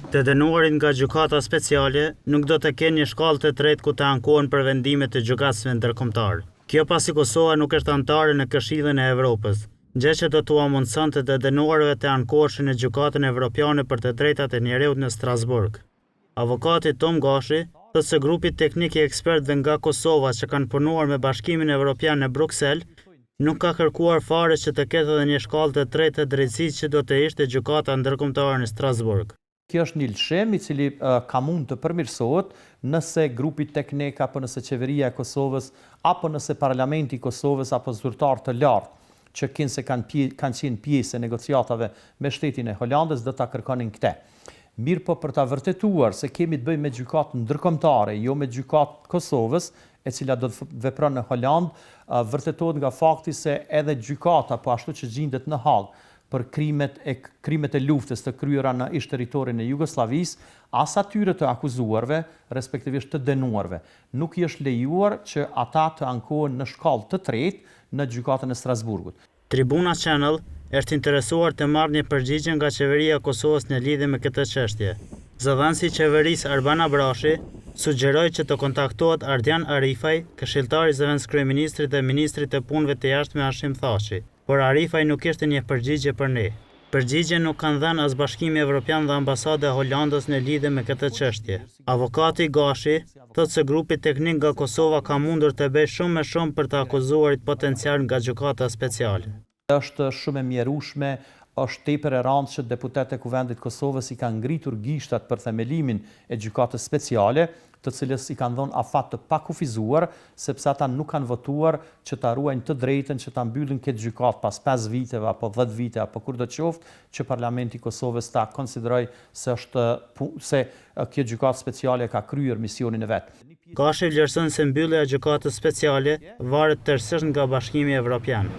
Të dënuarit nga gjykata speciale nuk do të kenë një shkallë të tretë ku të ankohen për vendimet të gjykatësve ndërkombëtar. Kjo pasi Kosova nuk është anëtare në Këshillin e Evropës, gjë që do t'u mundsonte të dënuarve të ankoheshin në Gjykatën Evropiane për të drejtat e njerëzit në Strasburg. Avokati Tom Gashi thotë se grupi teknik i ekspertëve nga Kosova që kanë punuar me Bashkimin Evropian në Bruksel nuk ka kërkuar fare që të ketë edhe një shkallë të tretë të drejtësisë që do të ishte Gjykata Ndërkombëtare në Strasburg. Kjo është një lëshim i cili ka mund të përmirësohet nëse grupi teknik apo nëse qeveria e Kosovës apo nëse parlamenti i Kosovës apo zyrtar të lartë që kanë qenë pjesë e negociatave me shtetin e Holandës do ta kërkonin këtë. Mirë po për ta vërtetuar se kemi të bëjmë me gjykatë ndërkombëtare, jo me gjykatë Kosovës, e cila do të vepron në Holandë, vërtetohet nga fakti se edhe gjykata po ashtu që gjendet në Hagë për krimet e luftës të kryera në ish territorin e Jugosllavisë, as atyre të akuzuarve, respektivisht të dënuarve. Nuk i është lejuar që ata të ankohen në shkallë të tretë në gjykatën e Strasburgut. Tribuna Channel është interesuar të marrë një përgjigje nga qeveria e Kosovës në lidhje me këtë çështje. Zëdhënësi i qeverisë Arban Abrashi sugjeroi që të kontaktohet Ardian Arifaj, këshilltari i zëvendëskryeministrit dhe ministrit të punëve të jashtme Hashim Thaçi, por Arifaj nuk kishte një përgjigje për ne. Përgjigje nuk kanë dhënë as Bashkimi Evropian dhe Ambasada e Holandës në lidhje me këtë çështje. Avokati Gashi thotë se grupi teknik nga Kosova ka mundur të bëjë shumë më shumë për të akuzuarit potencial nga gjykata speciale. Është shumë e mjerueshme, është tepër e rëndë që deputetët e Kuvendit Kosovës i kanë ngritur gishtat për themelimin e gjykatës speciale, të cilës i kanë dhënë afat të pakufizuar, sepse ata nuk kanë votuar që ta ruajnë të drejtën që ta mbyllin këtë gjykatë pas 5 viteve apo 10 vite apo kurdo qoftë që Parlamenti i Kosovës ta konsideroj se kjo gjykatë speciale ka kryer misionin e vet. Gashi vlerëson se mbyllja e gjykatës speciale varet tërësisht nga Bashkimi Evropian.